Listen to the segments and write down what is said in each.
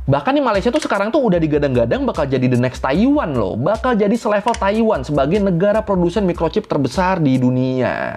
Bahkan nih Malaysia tuh sekarang tuh udah digadang-gadang bakal jadi the next Taiwan loh. Bakal jadi selevel Taiwan sebagai negara produsen microchip terbesar di dunia.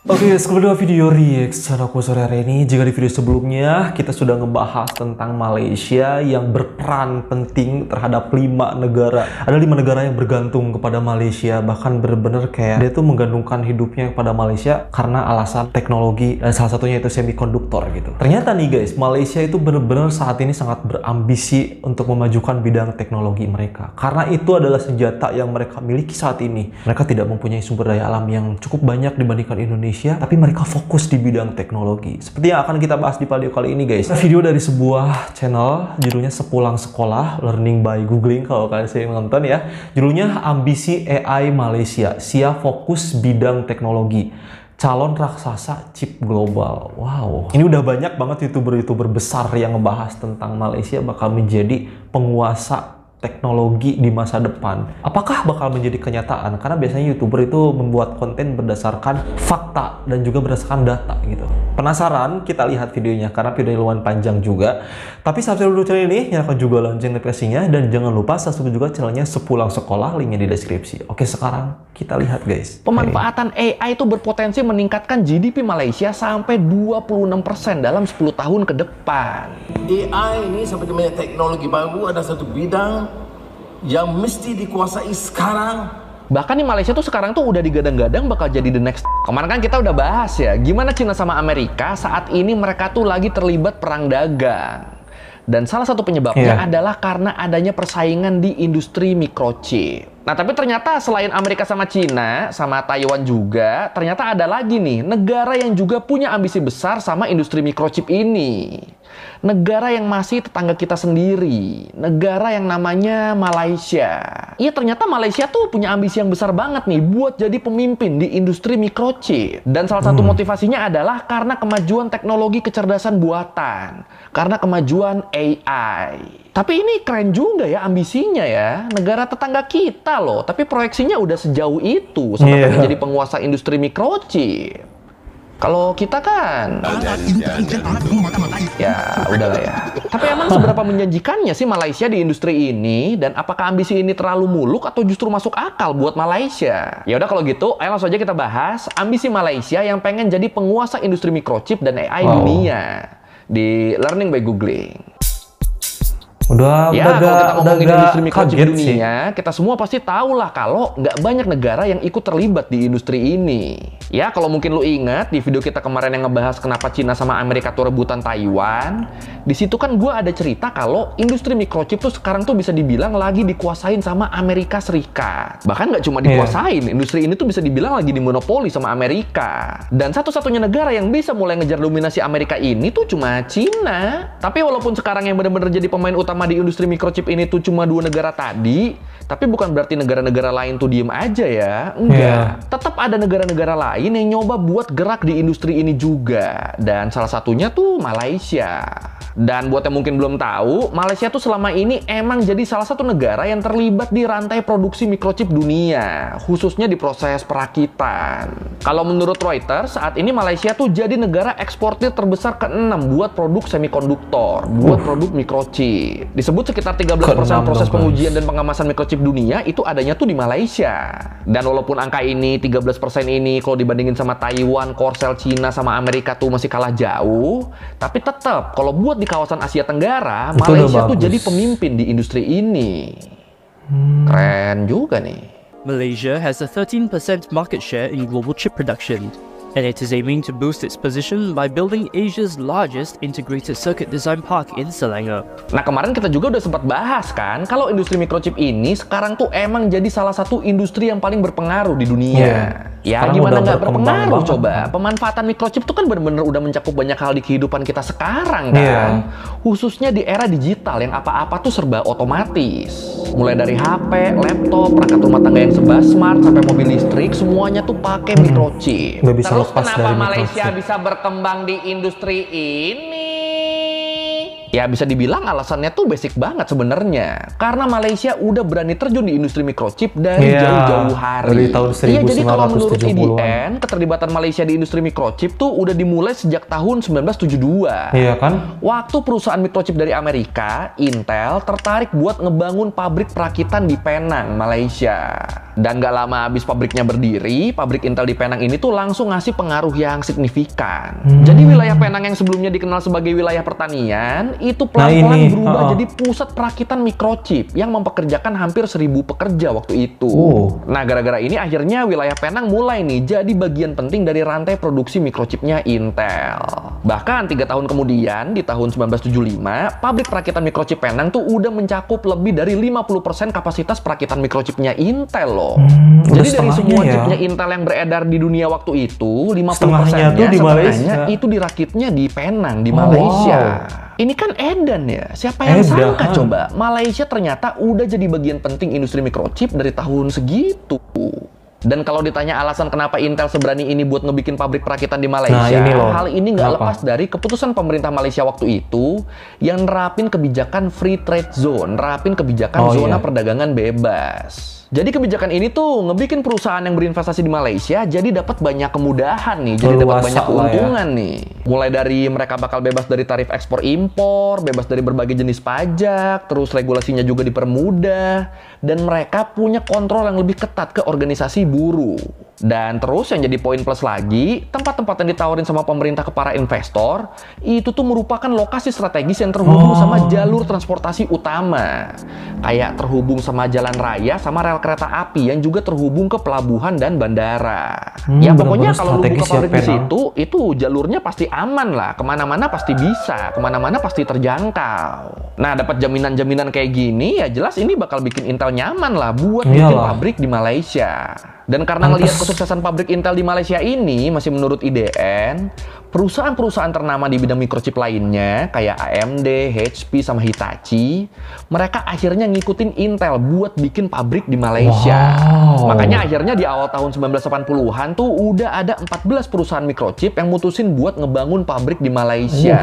Oke, sebelum video react channel aku sore hari ini, jika di video sebelumnya kita sudah ngebahas tentang Malaysia yang berperan penting terhadap 5 negara. Ada 5 negara yang bergantung kepada Malaysia, bahkan bener-bener kayak dia tuh menggantungkan hidupnya kepada Malaysia karena alasan teknologi dan salah satunya itu semikonduktor gitu. Ternyata nih guys, Malaysia itu bener-bener saat ini sangat berambisi untuk memajukan bidang teknologi mereka. Karena itu adalah senjata yang mereka miliki saat ini. Mereka tidak mempunyai sumber daya alam yang cukup banyak dibandingkan Indonesia, tapi mereka fokus di bidang teknologi. Seperti yang akan kita bahas di video kali ini guys. Video dari sebuah channel judulnya Sepulang Sekolah, Learning by Googling kalau kalian sering nonton ya. Judulnya Ambisi AI Malaysia, siap fokus bidang teknologi. Calon raksasa chip global. Wow. Ini udah banyak banget YouTuber-YouTuber besar yang ngebahas tentang Malaysia bakal menjadi penguasa teknologi di masa depan. Apakah bakal menjadi kenyataan? Karena biasanya YouTuber itu membuat konten berdasarkan fakta dan juga berdasarkan data gitu. Penasaran? Kita lihat videonya karena videonya lumayan panjang juga. Tapi subscribe dulu channel ini, nyalakan juga lonceng notifikasinya, dan jangan lupa subscribe juga channelnya Sepulang Sekolah, linknya di deskripsi. Oke, sekarang kita lihat guys. Pemanfaatan AI itu berpotensi meningkatkan GDP Malaysia sampai 26% dalam 10 tahun ke depan. AI ini seperti banyak teknologi baru, ada satu bidang yang mesti dikuasai sekarang. Bahkan di Malaysia tuh sekarang tuh udah digadang-gadang bakal jadi the next. Kemarin kan kita udah bahas ya, gimana Cina sama Amerika saat ini mereka tuh lagi terlibat perang dagang. Dan salah satu penyebabnya adalah karena adanya persaingan di industri microchip. Nah, tapi ternyata selain Amerika sama Cina, sama Taiwan juga, ternyata ada lagi nih negara yang juga punya ambisi besar sama industri microchip ini. Negara yang masih tetangga kita sendiri, negara yang namanya Malaysia. Iya, ternyata Malaysia tuh punya ambisi yang besar banget nih buat jadi pemimpin di industri microchip. Dan salah satu motivasinya adalah karena kemajuan teknologi kecerdasan buatan, karena kemajuan AI. Tapi ini keren juga ya ambisinya ya, negara tetangga kita loh, tapi proyeksinya udah sejauh itu sampai pengen jadi penguasa industri microchip. Kalau kita kan, ya udahlah ya. Tapi emang seberapa menjanjikannya sih Malaysia di industri ini? Dan apakah ambisi ini terlalu muluk atau justru masuk akal buat Malaysia? Ya udah kalau gitu, ayo langsung aja kita bahas ambisi Malaysia yang pengen jadi penguasa industri microchip dan AI dunia di Learning by Googling. Kalau kita ngomongin industri microchip dunia, kita semua pasti tahu lah kalau nggak banyak negara yang ikut terlibat di industri ini. Ya, kalau mungkin lu ingat di video kita kemarin yang ngebahas kenapa Cina sama Amerika tuh rebutan Taiwan, di situ kan gue ada cerita kalau industri microchip tuh sekarang tuh bisa dibilang lagi dikuasain sama Amerika Serikat. Bahkan nggak cuma dikuasain, industri ini tuh bisa dibilang lagi dimonopoli sama Amerika. Dan satu-satunya negara yang bisa mulai ngejar dominasi Amerika ini tuh cuma Cina. Tapi walaupun sekarang yang benar-benar jadi pemain utama di industri microchip ini tuh cuma 2 negara tadi, tapi bukan berarti negara-negara lain tuh diem aja ya. Enggak. Tetap ada negara-negara lain yang nyoba buat gerak di industri ini juga. Dan salah satunya tuh Malaysia. Dan buat yang mungkin belum tahu, Malaysia tuh selama ini emang jadi salah satu negara yang terlibat di rantai produksi microchip dunia, khususnya di proses perakitan. Kalau menurut Reuters, saat ini Malaysia tuh jadi negara eksportir terbesar ke-6 buat produk semikonduktor, buat produk microchip. Disebut sekitar 13% proses pengujian dan pengemasan microchip dunia itu adanya tuh di Malaysia. Dan walaupun angka ini 13% ini kalau dibandingin sama Taiwan, Korsel, Cina sama Amerika tuh masih kalah jauh, tapi tetap kalau buat di kawasan Asia Tenggara, Malaysia tuh jadi pemimpin di industri ini. Keren juga nih. Malaysia has a 13% market share in global chip production, and it is aiming to boost its position by building Asia's largest integrated circuit design park in Selangor. Nah, kemarin kita juga udah sempat bahas kan, kalau industri microchip ini sekarang tuh emang jadi salah satu industri yang paling berpengaruh di dunia. Ya, sekarang gimana nggak berpengaruh coba? Pemanfaatan microchip tuh kan bener-bener udah mencakup banyak hal di kehidupan kita sekarang kan. Khususnya di era digital yang apa-apa tuh serba otomatis. Mulai dari HP, laptop, perangkat rumah tangga yang serba smart, sampai mobil listrik, semuanya tuh pakai microchip. Terus kenapa Malaysia bisa berkembang di industri ini? Ya bisa dibilang alasannya tuh basic banget sebenarnya. Karena Malaysia udah berani terjun di industri microchip dari jauh-jauh hari. Dari tahun 1970-an. Iya, jadi kalau menurut IDN, keterlibatan Malaysia di industri microchip tuh udah dimulai sejak tahun 1972. Iya kan? Waktu perusahaan microchip dari Amerika, Intel, tertarik buat ngebangun pabrik perakitan di Penang, Malaysia. Dan gak lama habis pabriknya berdiri, pabrik Intel di Penang ini tuh langsung ngasih pengaruh yang signifikan. Jadi wilayah Penang yang sebelumnya dikenal sebagai wilayah pertanian, itu pelan-pelan berubah jadi pusat perakitan microchip yang mempekerjakan hampir 1.000 pekerja waktu itu. Nah, gara-gara ini akhirnya wilayah Penang mulai nih jadi bagian penting dari rantai produksi microchipnya Intel. Bahkan 3 tahun kemudian, di tahun 1975, pabrik perakitan microchip Penang tuh udah mencakup lebih dari 50% kapasitas perakitan microchipnya Intel loh. Jadi dari semua chipnya Intel yang beredar di dunia waktu itu, 50%-nya tuh di Malaysia. itu dirakitnya di Penang, di Malaysia. Ini kan edan ya, siapa yang sangka coba Malaysia ternyata udah jadi bagian penting industri microchip dari tahun segitu. Dan kalau ditanya alasan kenapa Intel seberani ini buat ngebikin pabrik perakitan di Malaysia, hal ini nggak lepas dari keputusan pemerintah Malaysia waktu itu yang nerapin kebijakan free trade zone, nerapin kebijakan zona perdagangan bebas. Jadi kebijakan ini tuh ngebikin perusahaan yang berinvestasi di Malaysia jadi dapat banyak kemudahan nih, jadi dapat banyak keuntungan nih. Mulai dari mereka bakal bebas dari tarif ekspor impor, bebas dari berbagai jenis pajak, terus regulasinya juga dipermudah, dan mereka punya kontrol yang lebih ketat ke organisasi buruh. Dan terus yang jadi poin plus lagi, tempat-tempat yang ditawarin sama pemerintah ke para investor, itu tuh merupakan lokasi strategis yang terhubung sama jalur transportasi utama. Kayak terhubung sama jalan raya sama rel kereta api yang juga terhubung ke pelabuhan dan bandara. Ya pokoknya kalau lu buka pabrik di situ, itu jalurnya pasti aman lah. Kemana-mana pasti bisa, kemana-mana pasti terjangkau. Nah, dapat jaminan-jaminan kayak gini, ya jelas ini bakal bikin Intel nyaman lah buat bikin pabrik di Malaysia. Dan karena ngelihat kesuksesan pabrik Intel di Malaysia ini, masih menurut IDN, perusahaan-perusahaan ternama di bidang microchip lainnya, kayak AMD, HP, sama Hitachi, mereka akhirnya ngikutin Intel buat bikin pabrik di Malaysia. Makanya akhirnya di awal tahun 1980-an tuh udah ada 14 perusahaan microchip yang mutusin buat ngebangun pabrik di Malaysia.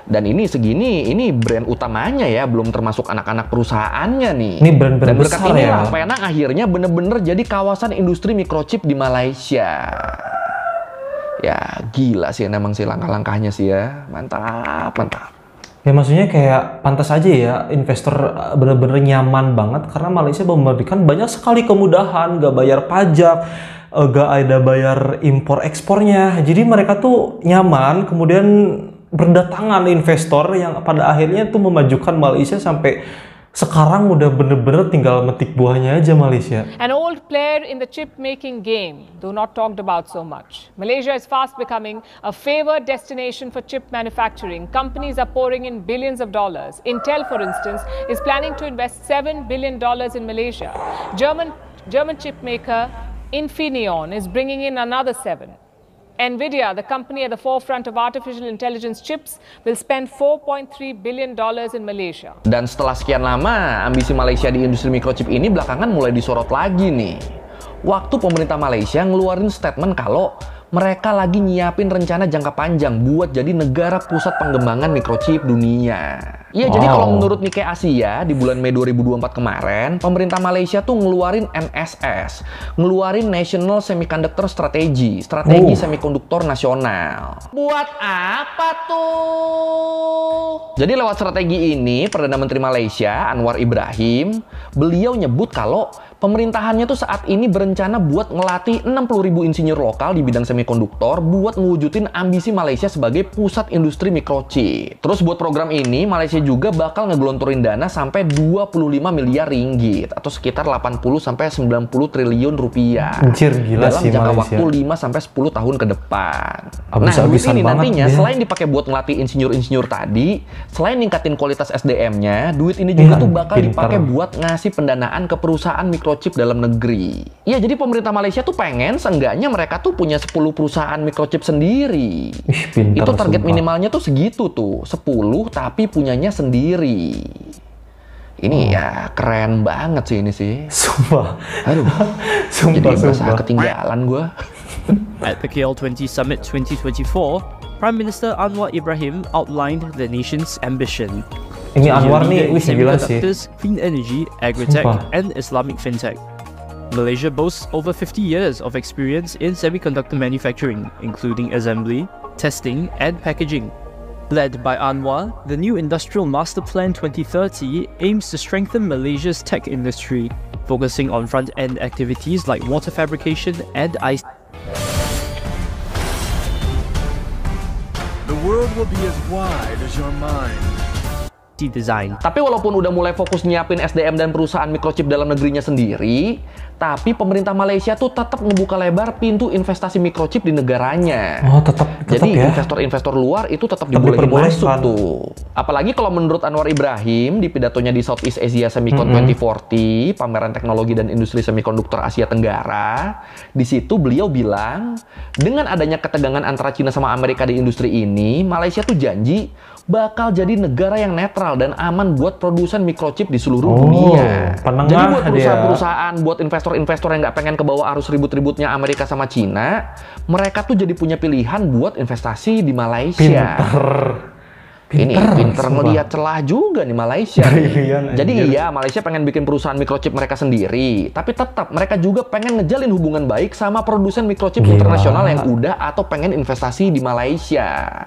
Dan ini segini, ini brand utamanya ya, belum termasuk anak-anak perusahaannya nih. Ini brand-brand besar ya. Dan berkat inilah Penang akhirnya bener-bener jadi kawasan industri microchip di Malaysia. Ya gila sih memang sih langkah-langkahnya sih ya, mantap, mantap. Ya maksudnya kayak pantas aja ya investor bener-bener nyaman banget karena Malaysia memberikan banyak sekali kemudahan, gak bayar pajak, gak ada bayar impor ekspornya. Jadi mereka tuh nyaman, kemudian berdatangan investor yang pada akhirnya tuh memajukan Malaysia sampai sekarang udah bener-bener tinggal metik buahnya aja Malaysia. An old player in the chip making game, though not talked about so much. Malaysia is fast becoming a favored destination for chip manufacturing. Companies are pouring in billions of dollars. Intel, for instance, is planning to invest $7 billion in Malaysia. German chip maker Infineon is bringing in another 7. NVIDIA, the company at the forefront of artificial intelligence chips, will spend $4.3 billion in Malaysia. Dan setelah sekian lama, ambisi Malaysia di industri microchip ini belakangan mulai disorot lagi nih. Waktu pemerintah Malaysia ngeluarin statement kalau mereka lagi nyiapin rencana jangka panjang buat jadi negara pusat pengembangan microchip dunia. Iya, jadi kalau menurut Nikkei Asia, di bulan Mei 2024 kemarin, pemerintah Malaysia tuh ngeluarin NSS, ngeluarin National Semiconductor Strategy, strategi semikonduktor nasional. Buat apa tuh? Jadi lewat strategi ini, Perdana Menteri Malaysia, Anwar Ibrahim, beliau nyebut kalau pemerintahannya tuh saat ini berencana buat ngelatih 60.000 insinyur lokal di bidang semikonduktor buat ngewujudin ambisi Malaysia sebagai pusat industri microchip. Terus buat program ini, Malaysia juga bakal ngegelontorin dana sampai 25 miliar ringgit atau sekitar 80-90 triliun rupiah. Anjir, gila dalam sih jangka Malaysia. waktu 5-10 tahun ke depan. Abis-abisan duit ini nantinya ya. selain dipakai buat ngelatih insinyur-insinyur tadi, selain ningkatin kualitas SDM-nya, duit ini juga tuh bakal dipakai buat ngasih pendanaan ke perusahaan microchip dalam negeri. Ya, jadi pemerintah Malaysia tuh pengen seenggaknya mereka tuh punya 10 perusahaan microchip sendiri. Itu target minimalnya tuh segitu tuh, 10 tapi punyanya sendiri. Ini ya keren banget sih ini sih. Sumpah. Aduh, jadi merasa ketinggalan gue. At the KL20 Summit 2024, Prime Minister Anwar Ibrahim outlined the nation's ambition. Ini Anwar nih, wih gila sih. Semiconductors, clean energy, agritech, Sumpah. and Islamic fintech. Malaysia boasts over 50 years of experience in semiconductor manufacturing, including assembly, testing, and packaging. Led by Anwar, the new Industrial Master Plan 2030 aims to strengthen Malaysia's tech industry, focusing on front-end activities like water fabrication and ICT. The world will be as wide as your mind. Design. Tapi walaupun udah mulai fokus nyiapin SDM dan perusahaan microchip dalam negerinya sendiri, tapi pemerintah Malaysia tuh tetap ngebuka lebar pintu investasi microchip di negaranya. Oh, tetap Jadi ya. investor-investor luar itu tetap dibolehin masuk tuh. Apalagi kalau menurut Anwar Ibrahim di pidatonya di Southeast Asia Semicon 2040, pameran teknologi dan industri semikonduktor Asia Tenggara, di situ beliau bilang, dengan adanya ketegangan antara Cina sama Amerika di industri ini, Malaysia tuh janji bakal jadi negara yang netral dan aman buat produsen microchip di seluruh dunia. Jadi buat perusahaan-perusahaan, buat investor-investor yang nggak pengen kebawa arus ribut-ributnya Amerika sama Cina, mereka tuh jadi punya pilihan buat investasi di Malaysia. Pinter ngeliat celah juga nih Malaysia. Jadi iya, Malaysia pengen bikin perusahaan microchip mereka sendiri, tapi tetap mereka juga pengen ngejalin hubungan baik sama produsen microchip internasional yang udah atau pengen investasi di Malaysia.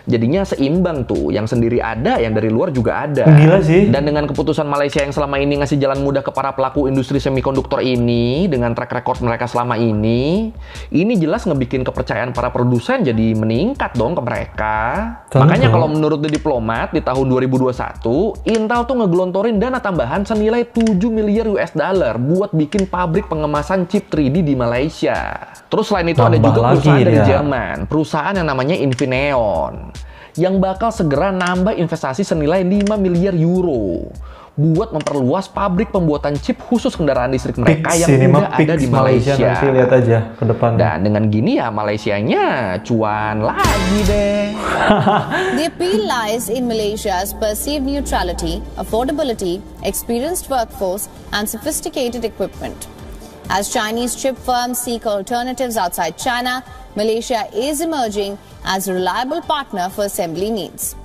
Jadinya seimbang tuh, yang sendiri ada, yang dari luar juga ada. Gila sih. Dan dengan keputusan Malaysia yang selama ini ngasih jalan mudah ke para pelaku industri semikonduktor ini, dengan track record mereka selama ini jelas ngebikin kepercayaan para produsen jadi meningkat dong ke mereka. Makanya kalau menurut The Diplomat, di tahun 2021, Intel tuh ngegelontorin dana tambahan senilai 7 miliar US dollar buat bikin pabrik pengemasan chip 3D di Malaysia. Terus selain itu ada juga perusahaan dari Jerman, perusahaan yang namanya Infineon, yang bakal segera nambah investasi senilai 5 miliar euro buat memperluas pabrik pembuatan chip khusus kendaraan listrik mereka yang udah ada di Malaysia. Nanti lihat aja ke depan. Dan dengan gini ya Malaysianya cuan lagi deh. The appeal lies in Malaysia's perceived neutrality, affordability, experienced workforce, and sophisticated equipment. As Chinese chip firms seek alternatives outside China, Malaysia is emerging as a reliable partner for assembly needs.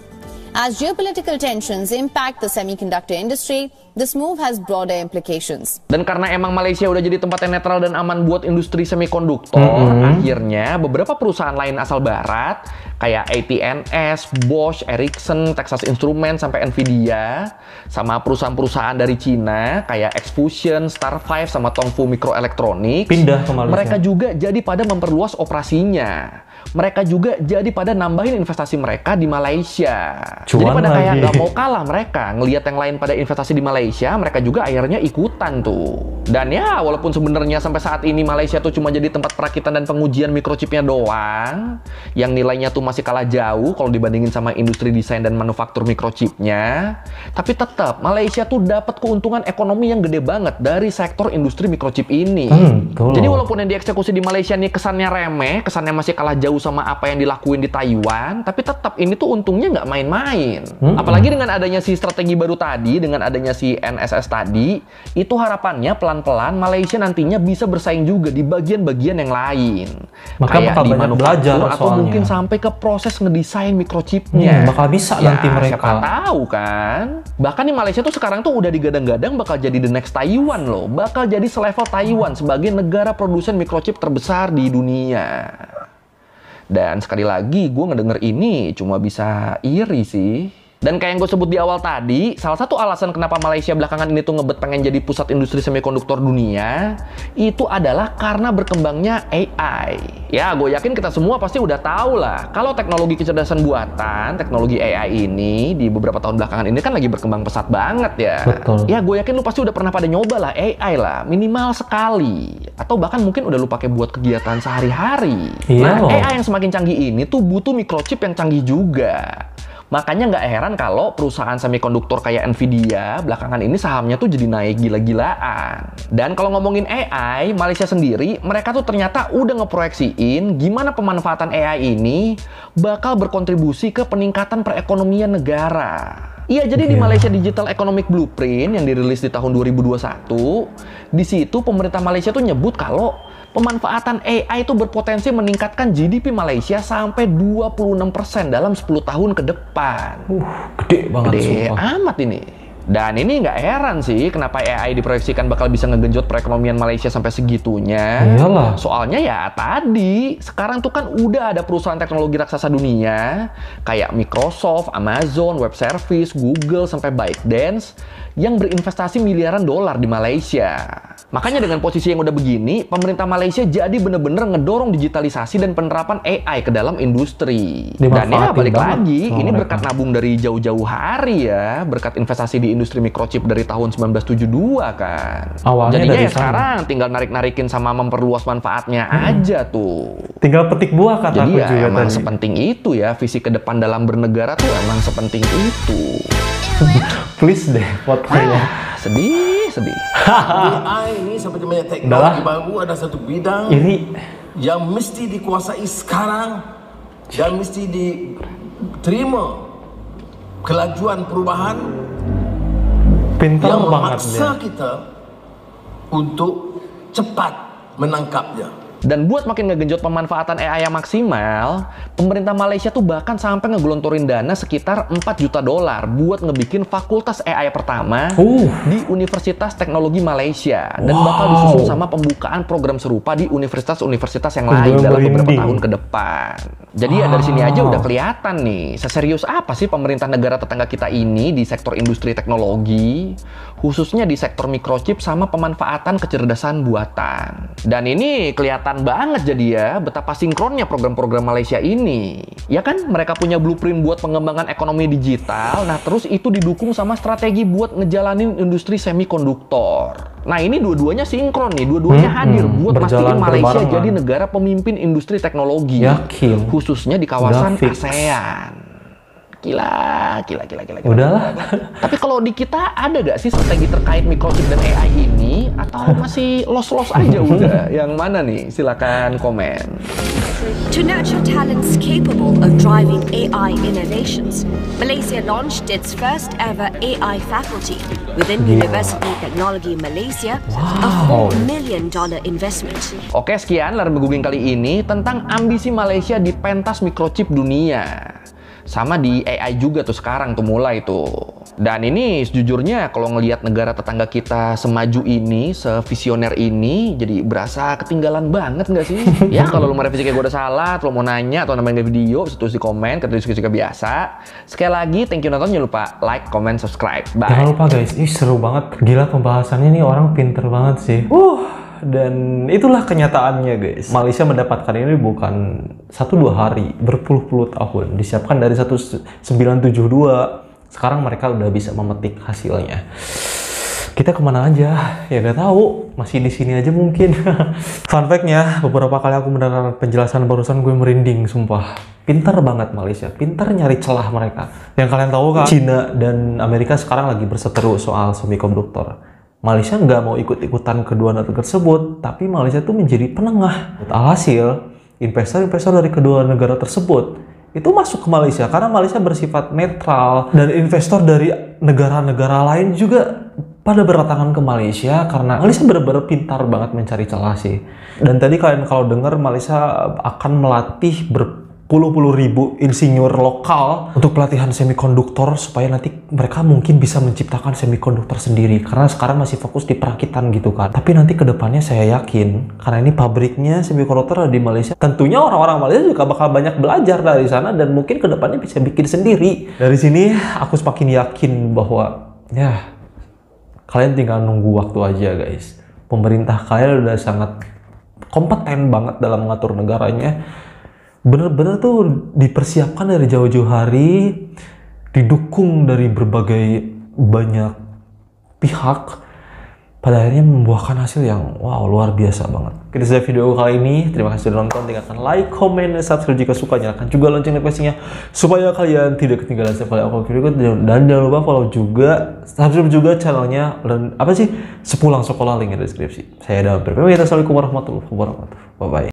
As geopolitical tensions impact the semiconductor industry, this move has broader implications. Dan karena emang Malaysia udah jadi tempat yang netral dan aman buat industri semikonduktor, akhirnya beberapa perusahaan lain asal barat kayak AT&S, Bosch, Ericsson, Texas Instruments, sampai Nvidia, sama perusahaan-perusahaan dari Cina kayak Xfusion, Star5, sama Tongfu Microelectronics, pindah ke Malaysia. Mereka juga jadi pada memperluas operasinya. Mereka juga jadi pada nambahin investasi mereka di Malaysia. Jadi pada kayak nggak mau kalah mereka. Ngelihat yang lain pada investasi di Malaysia, mereka juga akhirnya ikutan tuh. Dan ya, walaupun sebenarnya sampai saat ini Malaysia tuh cuma jadi tempat perakitan dan pengujian microchipnya doang, yang nilainya tuh masih kalah jauh kalau dibandingin sama industri desain dan manufaktur microchipnya, tapi tetap Malaysia tuh dapat keuntungan ekonomi yang gede banget dari sektor industri microchip ini. Jadi walaupun yang dieksekusi di Malaysia nih kesannya remeh, kesannya masih kalah jauh sama apa yang dilakuin di Taiwan, tapi tetap ini tuh untungnya nggak main-main. Apalagi dengan adanya si strategi baru tadi, dengan adanya si NSS tadi, itu harapannya pelan-pelan Malaysia nantinya bisa bersaing juga di bagian-bagian yang lain. Maka kayak bakal di banyak manufaktur belajar atau mungkin sampai ke proses ngedesain microchipnya. Bakal bisa nanti mereka. Siapa tahu kan. Bahkan di Malaysia tuh sekarang tuh udah digadang-gadang bakal jadi the next Taiwan loh. Bakal jadi selevel Taiwan sebagai negara produsen microchip terbesar di dunia. Dan sekali lagi, gue ngedenger ini cuma bisa iri sih. Dan kayak yang gue sebut di awal tadi, salah satu alasan kenapa Malaysia belakangan ini tuh ngebet pengen jadi pusat industri semikonduktor dunia, itu adalah karena berkembangnya AI. Ya, gue yakin kita semua pasti udah tahu lah, kalau teknologi kecerdasan buatan, teknologi AI ini di beberapa tahun belakangan ini kan lagi berkembang pesat banget ya. Betul. Ya, gue yakin lu pasti udah pernah pada nyoba lah AI lah, minimal sekali. Atau bahkan mungkin udah lu pakai buat kegiatan sehari-hari. Nah, AI yang semakin canggih ini tuh butuh microchip yang canggih juga. Makanya nggak heran kalau perusahaan semikonduktor kayak Nvidia belakangan ini sahamnya tuh jadi naik gila-gilaan. Dan kalau ngomongin AI, Malaysia sendiri, mereka tuh ternyata udah ngeproyeksiin gimana pemanfaatan AI ini bakal berkontribusi ke peningkatan perekonomian negara. Iya, jadi di Malaysia Digital Economic Blueprint yang dirilis di tahun 2021, di situ pemerintah Malaysia tuh nyebut kalau Pemanfaatan AI itu berpotensi meningkatkan GDP Malaysia sampai 26% dalam 10 tahun ke depan. Gede banget. Gede amat ini. Dan ini nggak heran sih kenapa AI diproyeksikan bakal bisa ngegenjot perekonomian Malaysia sampai segitunya. Iyalah. Soalnya ya tadi, sekarang tuh kan udah ada perusahaan teknologi raksasa dunia kayak Microsoft, Amazon, Web Service, Google, sampai ByteDance yang berinvestasi miliaran dolar di Malaysia. Makanya dengan posisi yang udah begini, pemerintah Malaysia jadi bener-bener ngedorong digitalisasi dan penerapan AI ke dalam industri. Dan ya balik lagi, ini berkat nabung dari jauh-jauh hari ya, berkat investasi di industri microchip dari tahun 1972 kan. Awalnya jadinya dari ya sekarang tinggal narik-narikin sama memperluas manfaatnya aja tuh. Tinggal petik buah kata Jadi aku ya juga emang tadi. sepenting itu ya, visi ke depan dalam bernegara tuh emang sepenting itu. Please deh fotonya. Sedih. AI ini seperti banyak teknologi baru, ada satu bidang yang mesti dikuasai sekarang dan mesti diterima kelajuan perubahan Pintar yang banget memaksa dia. kita untuk cepat menangkapnya. Dan buat makin ngegenjot pemanfaatan AI yang maksimal, pemerintah Malaysia tuh bahkan sampai ngegelontorin dana sekitar 4 juta dolar buat ngebikin fakultas AI pertama di Universitas Teknologi Malaysia. Dan bakal disusul sama pembukaan program serupa di universitas-universitas yang lain dalam beberapa tahun ke depan. Jadi ya dari sini aja udah kelihatan nih, seserius apa sih pemerintah negara tetangga kita ini di sektor industri teknologi, khususnya di sektor microchip sama pemanfaatan kecerdasan buatan. Dan ini kelihatan banget jadi ya betapa sinkronnya program-program Malaysia ini. Ya kan, mereka punya blueprint buat pengembangan ekonomi digital, nah terus itu didukung sama strategi buat ngejalanin industri semikonduktor. Nah ini dua-duanya sinkron nih, dua-duanya hadir buat mastiin Malaysia jadi negara pemimpin industri teknologi. Yakin. Khususnya di kawasan ASEAN. Gila. Udahlah. Tapi kalau di kita ada gak sih strategi terkait microchip dan AI ini? Atau masih los-los aja udah? Yang mana nih? Silakan komen. To nurture talents capable of driving AI innovations, Malaysia launched its first ever AI faculty within University Technology Malaysia, a $4 million investment. Oke, sekian Layar Beguging kali ini tentang ambisi Malaysia di pentas microchip dunia. Sama di AI juga tuh sekarang tuh mulai tuh. Dan ini sejujurnya kalau ngelihat negara tetangga kita semaju ini, sevisioner ini, jadi berasa ketinggalan banget nggak sih? Ya kalau lu merevisi kayak gue udah salah, atau mau nanya atau nambahin video, bisa tulis di komen, kita diskusi kayak biasa. Sekali lagi, thank you nonton, jangan lupa like, comment, subscribe. Bye. Jangan lupa guys, ini seru banget. Gila pembahasannya nih, orang pinter banget sih. Dan itulah kenyataannya guys. Malaysia mendapatkan ini bukan 1-2 hari, berpuluh-puluh tahun. Disiapkan dari 1972. Sekarang mereka udah bisa memetik hasilnya. Kita kemana aja? Ya gak tahu. Masih di sini aja mungkin. Fun fact-nya, beberapa kali aku mendengar penjelasan barusan gue merinding, sumpah. Pintar banget Malaysia, pintar nyari celah mereka. Yang kalian tahu kan, Cina dan Amerika sekarang lagi berseteru soal semikonduktor. Malaysia nggak mau ikut-ikutan kedua negara tersebut, tapi Malaysia tuh menjadi penengah. Alhasil, investor-investor dari kedua negara tersebut itu masuk ke Malaysia karena Malaysia bersifat netral, dan investor dari negara-negara lain juga pada berdatangan ke Malaysia karena Malaysia benar-benar pintar banget mencari celah sih. Dan tadi kalian kalau dengar Malaysia akan melatih berpuluh-puluh ribu insinyur lokal untuk pelatihan semikonduktor supaya nanti mereka mungkin bisa menciptakan semikonduktor sendiri karena sekarang masih fokus di perakitan gitu kan. Tapi nanti kedepannya saya yakin karena ini pabriknya semikonduktor di Malaysia, tentunya orang-orang Malaysia juga bakal banyak belajar dari sana dan mungkin kedepannya bisa bikin sendiri. Dari sini aku semakin yakin bahwa ya kalian tinggal nunggu waktu aja guys. Pemerintah kalian udah sangat kompeten banget dalam mengatur negaranya. Bener-bener tuh dipersiapkan dari jauh-jauh hari, didukung dari berbagai banyak pihak, pada akhirnya membuahkan hasil yang wow, luar biasa banget. Oke, itu saja video kali ini. Terima kasih sudah nonton. Tinggalkan like, comment, dan subscribe jika suka. Nyalakan juga lonceng notifikasinya supaya kalian tidak ketinggalan setiap kali aku video. Dan jangan lupa follow juga, subscribe juga channelnya. Dan apa sih? Sepulang Sekolah, link di deskripsi. Saya Adam. Assalamualaikum warahmatullahi wabarakatuh. Bye bye.